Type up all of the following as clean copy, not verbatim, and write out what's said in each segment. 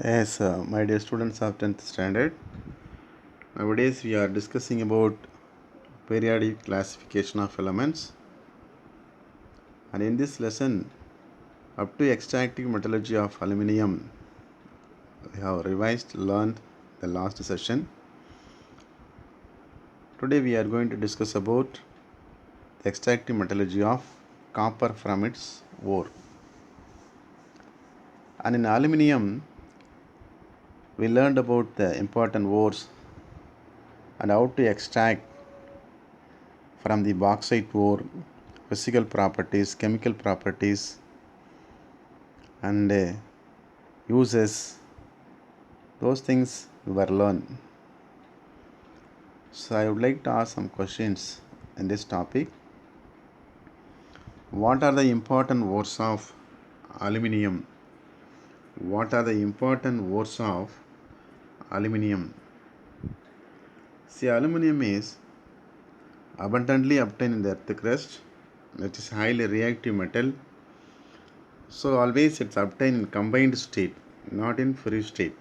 Yes, my dear students of 10th standard, nowadays we are discussing about periodic classification of elements, and in this lesson up to extractive metallurgy of aluminium we have learned the last session. Today we are going to discuss about the extractive metallurgy of copper from its ore. And in aluminium we learned about the important ores and how to extract from the bauxite ore physical properties, chemical properties, and uses. Those things we were learned. So I would like to ask some questions in this topic. What are the important ores of aluminium? What are the important ores of aluminium? See, aluminium is abundantly obtained in the earth crust. It is highly reactive metal. So always it's obtained in combined state, not in free state.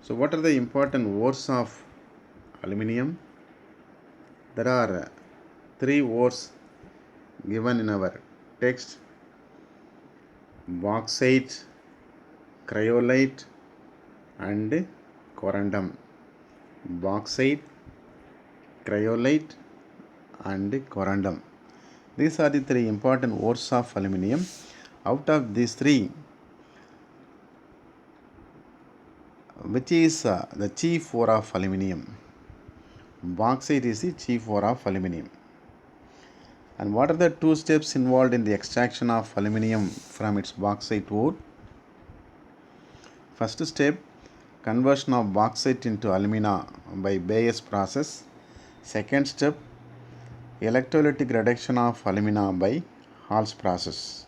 So what are the important ores of aluminium? There are three ores given in our text: bauxite, cryolite, and corundum. Bauxite, cryolite, and corundum. These are the three important ores of aluminium. Out of these three, which is the chief ore of aluminium? Bauxite is the chief ore of aluminium. And what are the two steps involved in the extraction of aluminium from its bauxite ore? First step, conversion of bauxite into alumina by Bayes process. Second step, electrolytic reduction of alumina by Hall's process.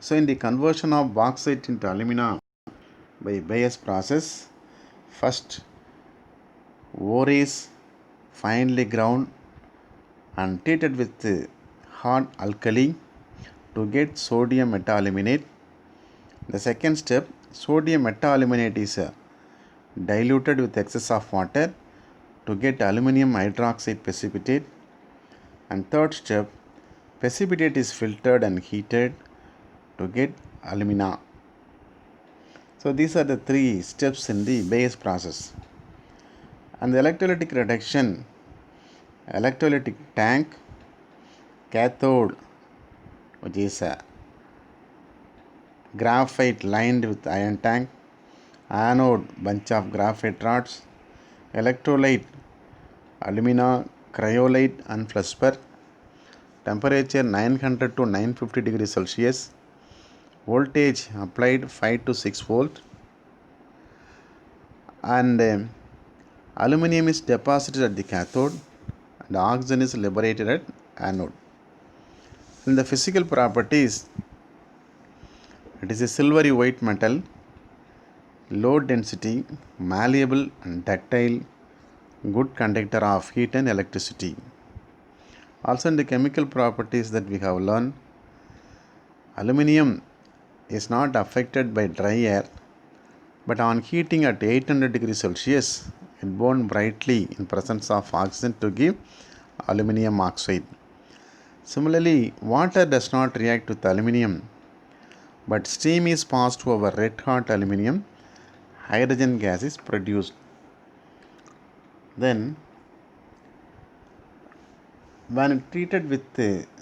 So in the conversion of bauxite into alumina by Bayes process, first ore is finely ground and treated with hard alkali to get sodium metaluminate. The second step, sodium metaluminate is diluted with excess of water to get aluminum hydroxide precipitate. And third step, precipitate is filtered and heated to get alumina. So these are the three steps in the Bayes process. And the electrolytic reduction, electrolytic tank, cathode, which is a graphite lined with iron tank, anode, bunch of graphite rods, electrolyte, alumina, cryolite and fluorspar, temperature 900 to 950 degrees Celsius, voltage applied 5 to 6 volt, and aluminum is deposited at the cathode and oxygen is liberated at anode. In the physical properties, it is a silvery white metal, low density, malleable and ductile, good conductor of heat and electricity. Also in the chemical properties that we have learned, aluminium is not affected by dry air, but on heating at 800 degrees Celsius, it burns brightly in presence of oxygen to give aluminium oxide. Similarly, water does not react with aluminium, but steam is passed over red hot aluminium, hydrogen gas is produced. Then, when treated with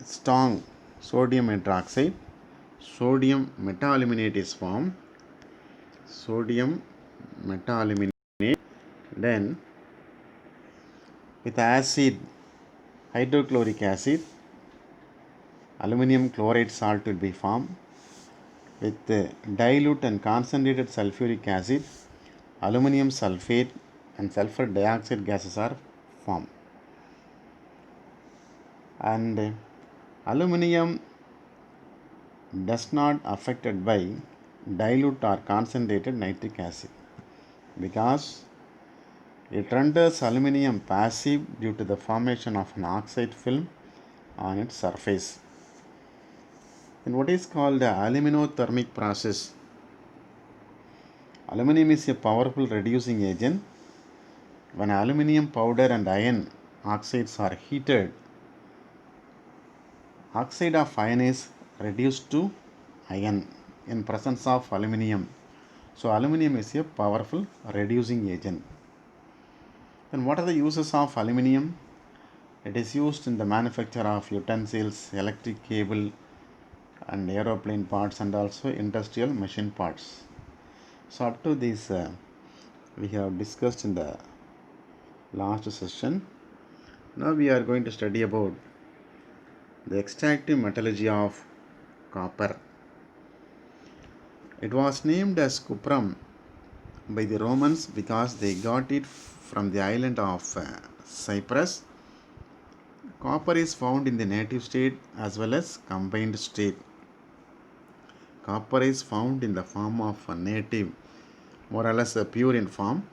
strong sodium hydroxide, sodium metaluminate is formed. Sodium metaluminate. Then, with acid, hydrochloric acid, aluminum chloride salt will be formed. With dilute and concentrated sulfuric acid, aluminum sulfate and sulfur dioxide gases are formed. And aluminum does not affected by dilute or concentrated nitric acid because it renders aluminum passive due to the formation of an oxide film on its surface. And what is called the aluminothermic process? Aluminum is a powerful reducing agent. When aluminum powder and iron oxides are heated, oxide of iron is reduced to iron in presence of aluminum. So aluminum is a powerful reducing agent. Then what are the uses of aluminum? It is used in the manufacture of utensils, electric cable and aeroplane parts, and also industrial machine parts. So up to this we have discussed in the last session. Now we are going to study about the extractive metallurgy of copper. It was named as cuprum by the Romans because they got it from the island of Cyprus. Copper is found in the native state as well as combined state. Copper is found in the form of a native, more or less a pure in form,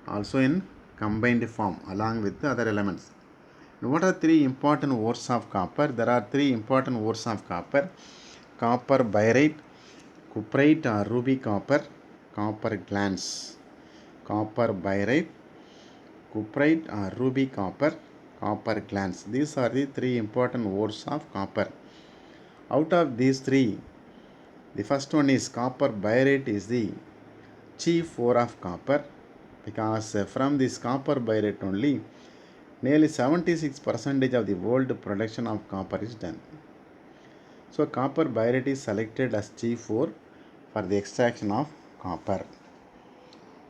also in combined form along with the other elements. And what are three important ores of copper? There are three important ores of copper: copper birite, cuprite or ruby copper, copper glance. Copper birite, cuprite or ruby copper, copper glance. These are the three important ores of copper. Out of these three, the first one is copper birite is the chief ore of copper, because from this copper birite only nearly 76% of the world production of copper is done. So copper birite is selected as chief ore for the extraction of copper.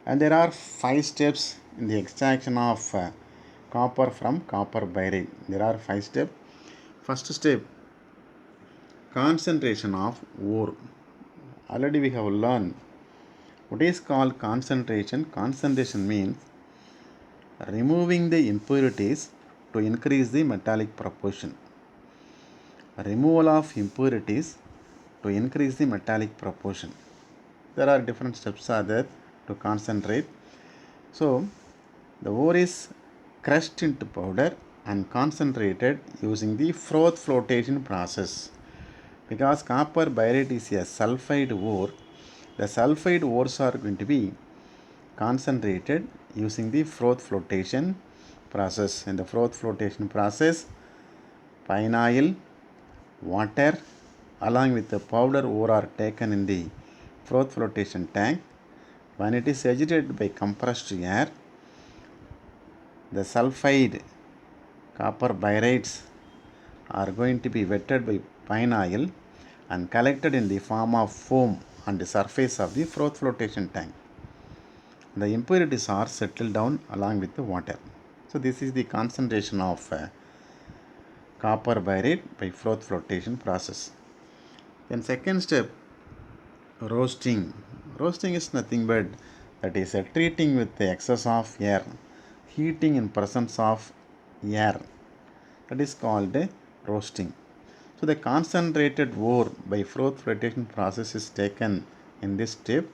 And there are 5 steps in the extraction of copper from copper birite. There are 5 steps. First step, concentration of ore. Already we have learned what is called concentration. Concentration means removing the impurities to increase the metallic proportion. Removal of impurities to increase the metallic proportion. There are different steps are there to concentrate. So the ore is crushed into powder and concentrated using the froth flotation process. Because copper birite is a sulfide ore, the sulfide ores are going to be concentrated using the froth flotation process. In the froth flotation process, pine oil, water along with the powder ore are taken in the froth flotation tank. When it is agitated by compressed air, the sulfide copper birites are going to be wetted by pine oil and collected in the form of foam on the surface of the froth flotation tank. The impurities are settled down along with the water. So this is the concentration of copper birite by froth flotation process. Then second step, roasting. Roasting is nothing but that is treating with the excess of air, heating in presence of air. That is called roasting. So the concentrated ore by froth flotation process is taken in this step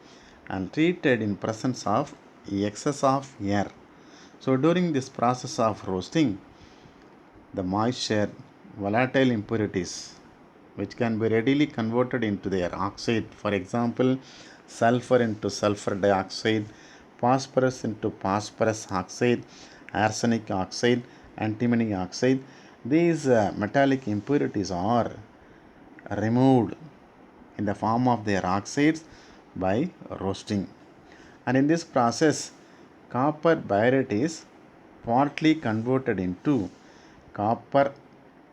and treated in presence of excess of air. So during this process of roasting, the moisture, volatile impurities, which can be readily converted into their oxide, for example, sulfur into sulfur dioxide, phosphorus into phosphorus oxide, arsenic oxide, antimony oxide. These metallic impurities are removed in the form of their oxides by roasting. And in this process, copper birite is partly converted into copper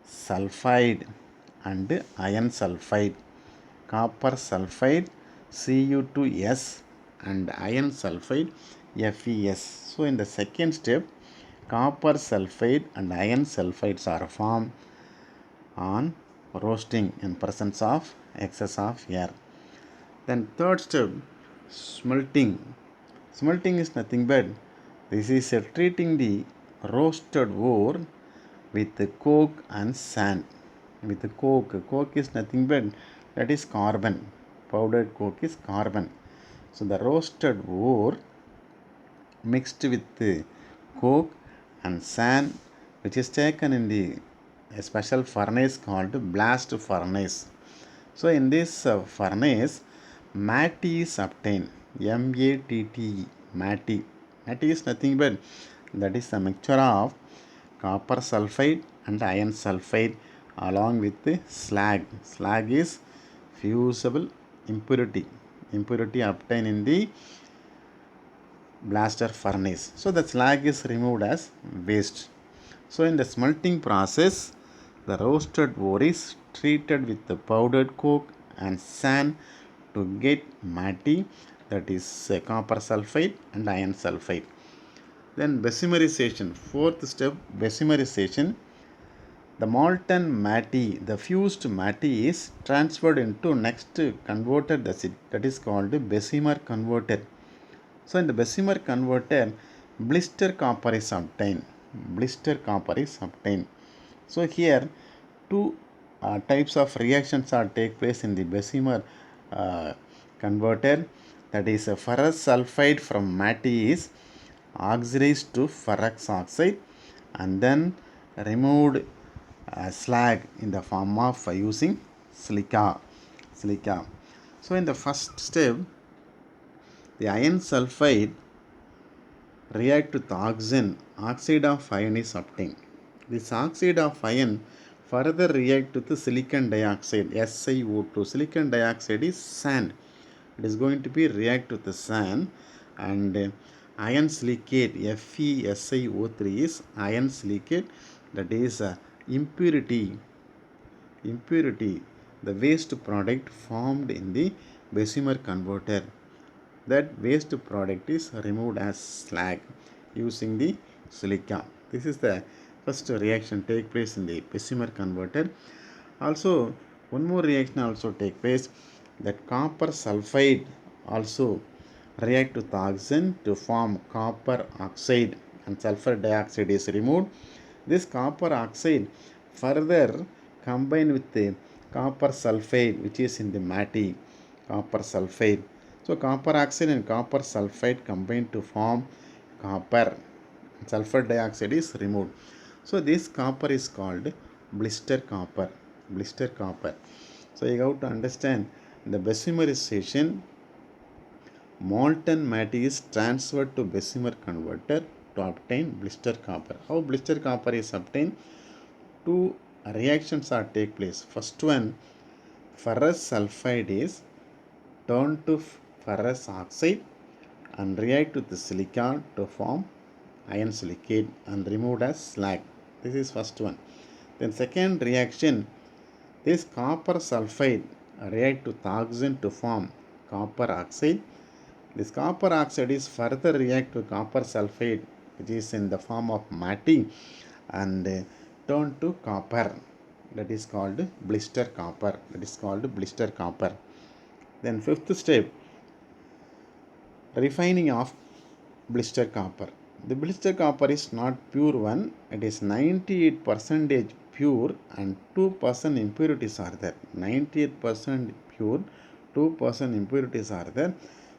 sulfide and iron sulfide. Copper sulfide Cu2S and iron sulfide FeS. So in the second step, copper sulfide and iron sulfides are formed on roasting in presence of excess of air. Then third step, smelting. Smelting is nothing but this is treating the roasted ore with coke and sand. With coke is nothing but that is carbon. Powdered coke is carbon. So the roasted ore mixed with coke and sand, which is taken in a special furnace called blast furnace. So in this furnace, matte is obtained. MATTE, MATTE. MATTE is nothing but that is a mixture of copper sulfide and iron sulfide along with the slag. Slag is fusible impurity. Impurity obtained in the blaster furnace. So the slag is removed as waste. So in the smelting process, the roasted ore is treated with the powdered coke and sand to get matte, that is copper sulfide and iron sulfide. Then besimerization, fourth step, besimerization. The molten matte, the fused matte is transferred into next converted acid, that is called Bessemer converter. So in the Bessemer converter, blister copper is obtained. Blister copper is obtained. So here two types of reactions are take place in the Bessemer converter. That is ferrous sulfide from matte is oxidized to ferrous oxide and then removed slag in the form of using silica. So in the first step, the iron sulfide react with oxygen, oxide of iron is obtained. This oxide of iron further react with the silicon dioxide, SiO2. Silicon dioxide is sand. It is going to be react with the sand and iron silicate, FeSiO3 is iron silicate, that is impurity, the waste product formed in the Bessemer converter. That waste product is removed as slag using the silica. This is the first reaction take place in the Bessemer converter. Also one more reaction also take place, that copper sulfide also react with oxygen to form copper oxide and sulfur dioxide is removed. This copper oxide further combine with the copper sulfide which is in the matte, copper sulfide. So copper oxide and copper sulfide combine to form copper. Sulfur dioxide is removed. So this copper is called blister copper. Blister copper. So you have to understand the besimerization. Molten matte is transferred to Bessemer converter to obtain blister copper. How blister copper is obtained? Two reactions are take place. First one, ferrous sulfide is turned to ferrous oxide and react with the silicon to form iron silicate and removed as slag. This is first one. Then second reaction, this copper sulfide react with oxygen to form copper oxide. This copper oxide is further react with copper sulfide which is in the form of matte and turned to copper. That is called blister copper. Then fifth step, refining of blister copper. The blister copper is not pure one. It is 98% pure and 2% impurities are there. 98% pure, 2% impurities are there.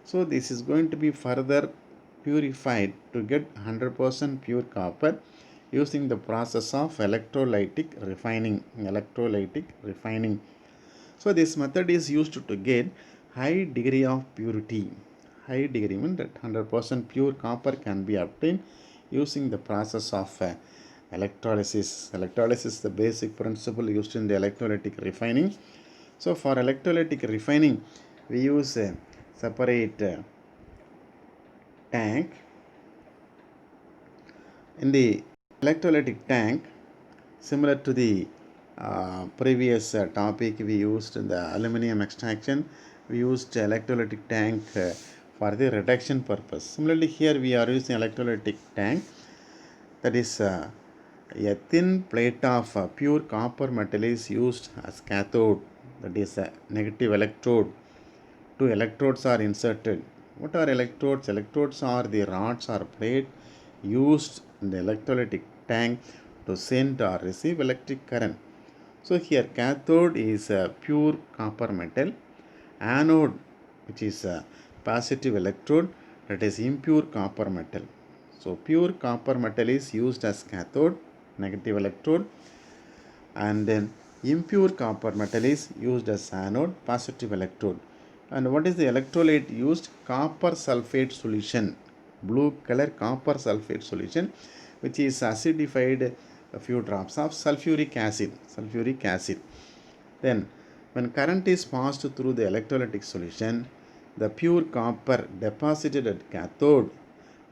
So this is going to be further purified to get 100% pure copper using the process of electrolytic refining. So this method is used to get high degree of purity. High degree means that 100% pure copper can be obtained using the process of electrolysis. Electrolysis is the basic principle used in the electrolytic refining. So for electrolytic refining, we use a separate tank. In the electrolytic tank, similar to the previous topic, we used the aluminum extraction. We used electrolytic tank for the reduction purpose. Similarly, here we are using electrolytic tank, that is a thin plate of pure copper metal is used as cathode, that is a negative electrode. Two electrodes are inserted. What are electrodes? Electrodes are the rods or plate used in the electrolytic tank to send or receive electric current. So here cathode is a pure copper metal, anode which is a positive electrode, that is impure copper metal. So pure copper metal is used as cathode, negative electrode, and then impure copper metal is used as anode, positive electrode. And what is the electrolyte used? Copper sulfate solution, blue color copper sulfate solution, which is acidified a few drops of sulfuric acid. Then, when current is passed through the electrolytic solution, the pure copper deposited at cathode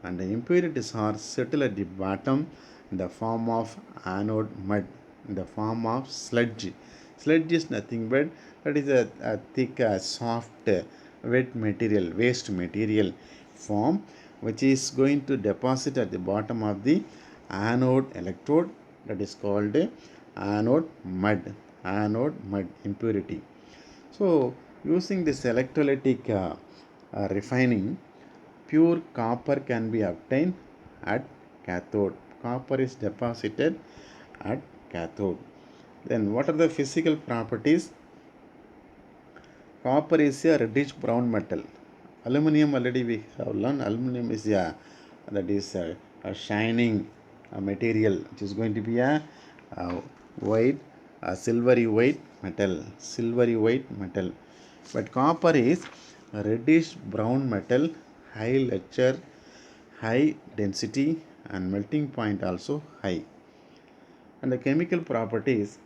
and the impurities are settled at the bottom in the form of anode mud, in the form of sludge. Sludge is nothing but that is a thick, soft, wet material, waste material form, which is going to deposit at the bottom of the anode electrode, that is called anode mud impurity. So using this electrolytic refining, pure copper can be obtained at cathode. Copper is deposited at cathode. Then what are the physical properties? Copper is a reddish brown metal. Aluminum already we have learned. Aluminum is a shining material, which is going to be a white, silvery white metal. But copper is a reddish brown metal, high lecture, high density, and melting point also high. And the chemical properties,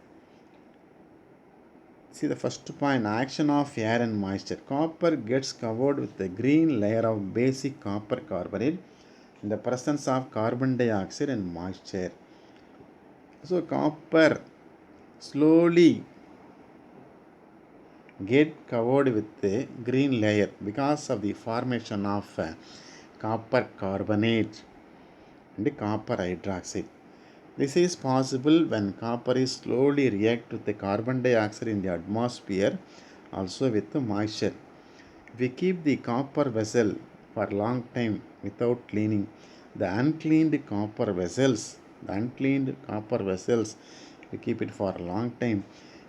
see the first point, action of air and moisture. Copper gets covered with a green layer of basic copper carbonate in the presence of carbon dioxide and moisture. So copper slowly get covered with a green layer because of the formation of copper carbonate and copper hydroxide. This is possible when copper is slowly react with the carbon dioxide in the atmosphere, also with the moisture. If we keep the copper vessel for a long time without cleaning, the uncleaned copper vessels, we keep it for a long time.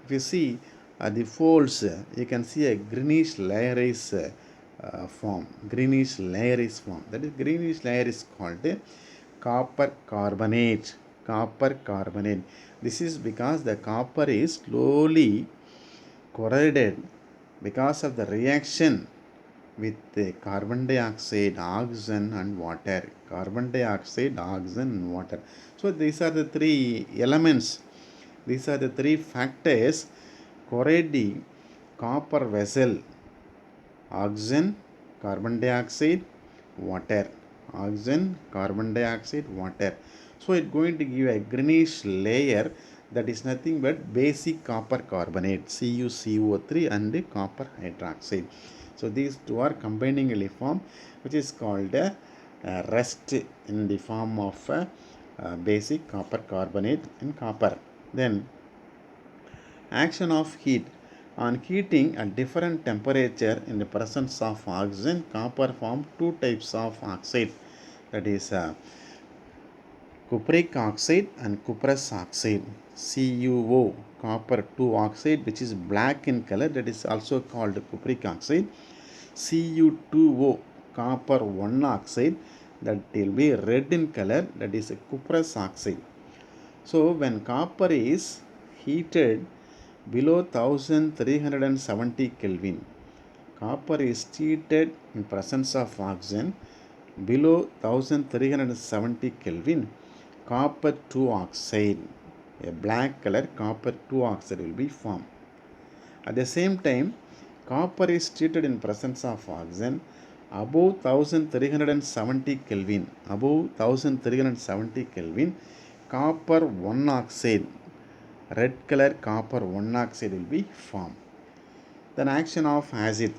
If you see the folds, you can see a greenish layer is form. That is greenish layer is called copper carbonate. This is because the copper is slowly corroded because of the reaction with the carbon dioxide, oxygen and water. So these are the three elements. These are the three factors corrode the copper vessel: oxygen, carbon dioxide, water. So it's going to give a greenish layer that is nothing but basic copper carbonate, CuCO3 and copper hydroxide. So these two are combiningly formed, which is called a rust in the form of basic copper carbonate in copper. Then action of heat. On heating at different temperature in the presence of oxygen, copper forms two types of oxide, that is cupric oxide and cuprous oxide. CuO, copper 2 oxide, which is black in color, that is also called cupric oxide. Cu2O, copper 1 oxide, that will be red in color, that is a cuprous oxide. So when copper is heated below 1370 Kelvin, copper is treated in presence of oxygen below 1370 Kelvin, copper 2 oxide, a black color copper 2 oxide will be formed. At the same time, copper is treated in presence of oxygen above 1370 Kelvin, copper 1 oxide, red color copper 1 oxide will be formed. Then action of acid.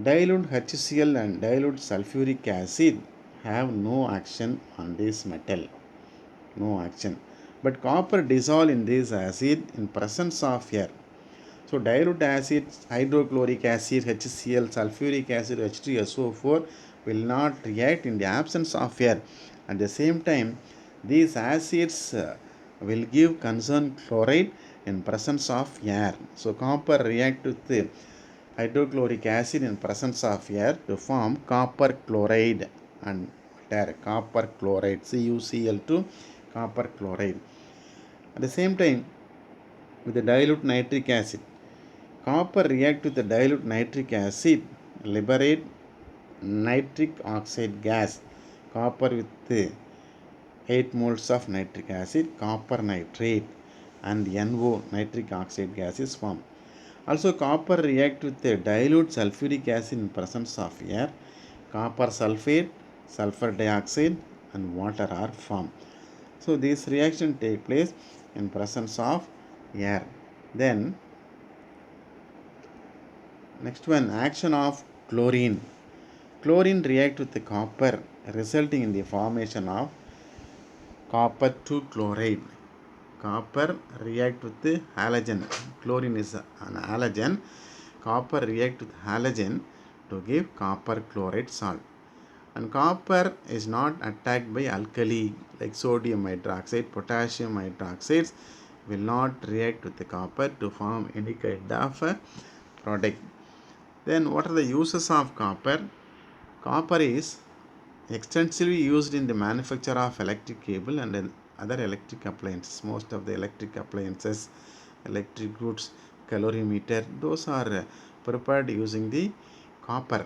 Dilute HCl and dilute sulfuric acid have no action on this metal. But copper dissolve in this acid in presence of air. So dilute acid, hydrochloric acid, HCl, sulfuric acid, H2SO4 will not react in the absence of air. At the same time, these acids will give concerned chloride in presence of air. So copper react with the hydrochloric acid in presence of air to form copper chloride and water. Copper chloride, CuCl2, copper chloride. At the same time, with the dilute nitric acid, Copper react with the dilute nitric acid, liberate nitric oxide gas. Copper with 8 moles of nitric acid, copper nitrate and NO nitric oxide gas is formed. Also copper react with the dilute sulfuric acid in presence of air. Copper sulfate, sulfur dioxide and water are formed. So this reaction take place in presence of air. Then next one, action of chlorine. Chlorine react with the copper resulting in the formation of copper 2 chloride. Copper react with the halogen. Chlorine is an halogen. Copper react with halogen to give copper chloride salt. And copper is not attacked by alkali like sodium hydroxide, potassium hydroxides will not react with the copper to form any kind of product. Then what are the uses of copper? Copper is extensively used in the manufacture of electric cable and other electric appliances. Most of the electric appliances, electric goods, calorimeter, those are prepared using the copper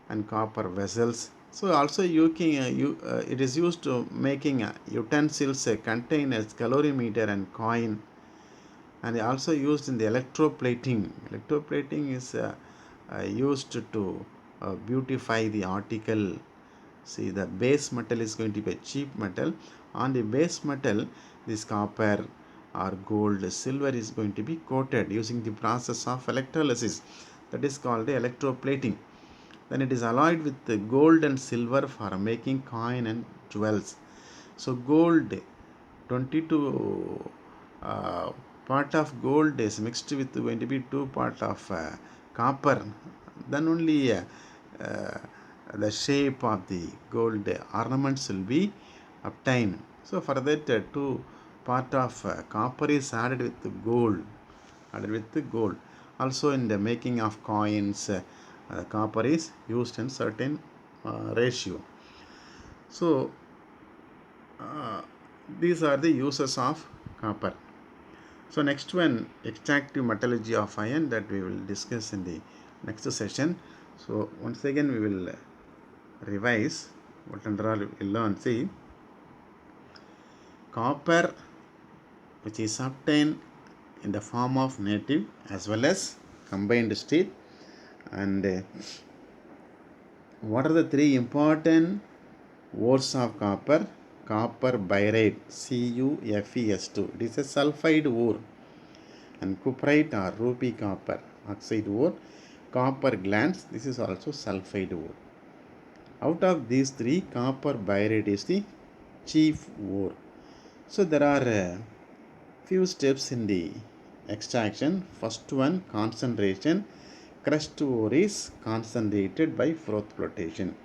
and copper vessels. So also it is used to making utensils, containers, calorimeter and coin, and also used in the electroplating. Electroplating is used to beautify the article. See, the base metal is going to be a cheap metal. On the base metal, this copper or gold, silver is going to be coated using the process of electrolysis. That is called the electroplating. Then it is alloyed with the gold and silver for making coin and jewels. So gold, 22 part of gold is mixed with going to be 2 part of copper. Then only the shape of the gold ornaments will be obtained. So for that 2 part of copper is added with the gold. Also in the making of coins, copper is used in certain ratio. So these are the uses of copper. So next one, extractive metallurgy of iron, that we will discuss in the next session. So once again we will revise what under all we will learn. See, copper which is obtained in the form of native as well as combined state, and what are the 3 important ores of copper? Copper byrate, CuFeS2, it is a sulfide ore, and cuprite or rupee copper oxide ore, copper glans, this is also sulfide ore. Out of these 3, copper byrate is the chief ore. So there are few steps in the extraction. First one, concentration. Crushed ore is concentrated by froth flotation.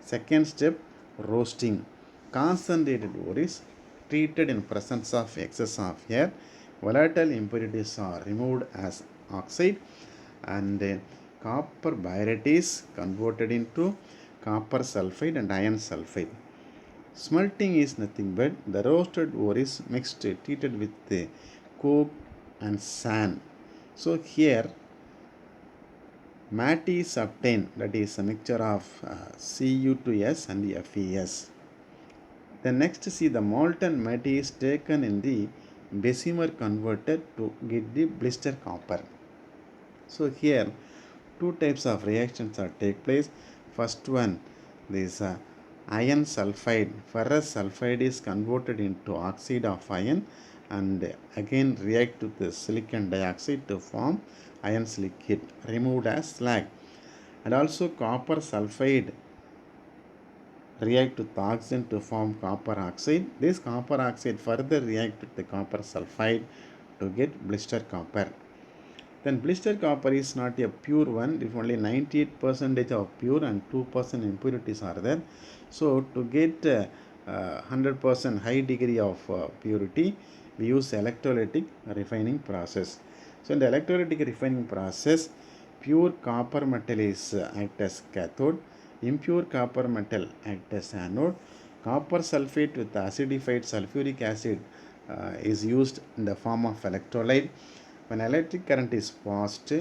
Second step, roasting. Concentrated ore is treated in presence of excess of air. Volatile impurities are removed as oxide, and copper byrate is converted into copper sulfide and iron sulfide. Smelting is nothing but the roasted ore is mixed, treated with coke and sand. So here matte is obtained, that is a mixture of Cu2S and the FeS. Then next, see, the molten matte is taken in the Bessemer converter to get the blister copper. So here 2 types of reactions are take place. First one, this iron sulfide, ferrous sulfide is converted into oxide of iron and again react with the silicon dioxide to form iron silicate removed as slag. And also copper sulfide react with oxygen to form copper oxide. This copper oxide further react with the copper sulfide to get blister copper. Then blister copper is not a pure one, if only 98% of pure and 2% impurities are there. So to get 100% high degree of purity, we use electrolytic refining process. So in the electrolytic refining process, pure copper metal is act as cathode, impure copper metal act as anode. Copper sulfate with acidified sulfuric acid is used in the form of electrolyte, When electric current is passed,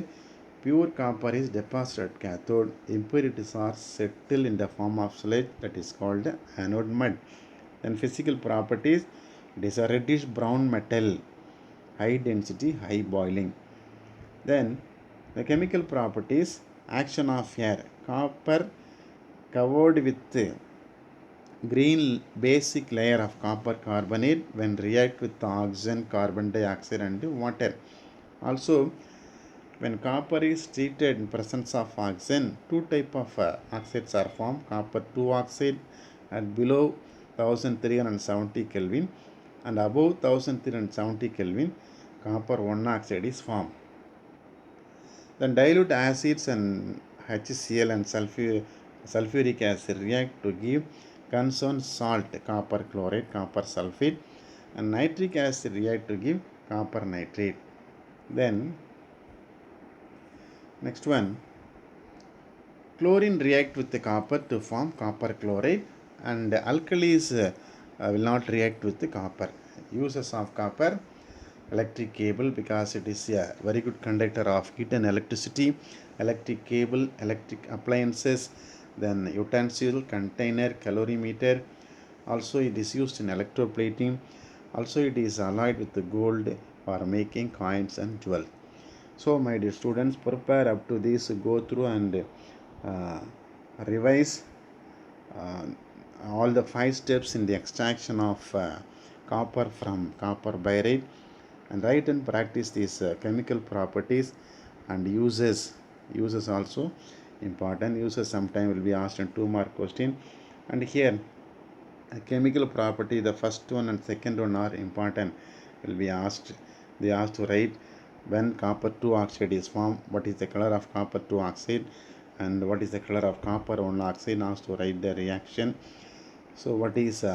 pure copper is deposited at cathode. Impurities are settled in the form of sludge that is called anode mud. Then physical properties, it is a reddish brown metal, high density, high boiling. Then the chemical properties, action of air, copper covered with green basic layer of copper carbonate when react with oxygen, carbon dioxide and water. Also, when copper is treated in presence of oxygen, two type of oxides are formed, copper 2 oxide at below 1370 Kelvin and above 1370 Kelvin, copper 1 oxide is formed. Then dilute acids and HCl and sulfuric acid react to give concerned salt, copper chloride, copper sulfate, and nitric acid react to give copper nitrate. Then next one, chlorine react with the copper to form copper chloride, and alkalis will not react with the copper. Uses of copper, electric cable, because it is a very good conductor of heat and electricity, electric cable, electric appliances, then utensil, container, calorimeter. Also it is used in electroplating. Also it is alloyed with the gold for making coins and jewels. So my dear students, prepare up to this, go through and uh, revise uh, all the 5 steps in the extraction of copper from copper byrate, and write and practice these chemical properties and uses also important. Uses sometime will be asked in 2 mark question. And here chemical property, the first one and second one are important, will be asked. They asked to write when copper 2 oxide is formed, what is the color of copper 2 oxide and what is the color of copper 1 oxide. Asked to write the reaction. So what is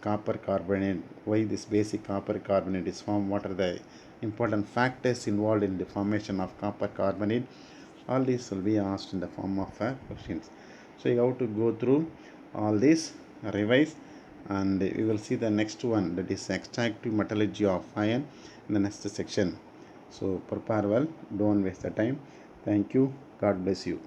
copper carbonate, why this basic copper carbonate is formed, what are the important factors involved in the formation of copper carbonate. All these will be asked in the form of questions. So you have to go through all this, revise, and we will see the next one, that is extractive metallurgy of iron, in the next section. So prepare well, don't waste the time. Thank you. God bless you.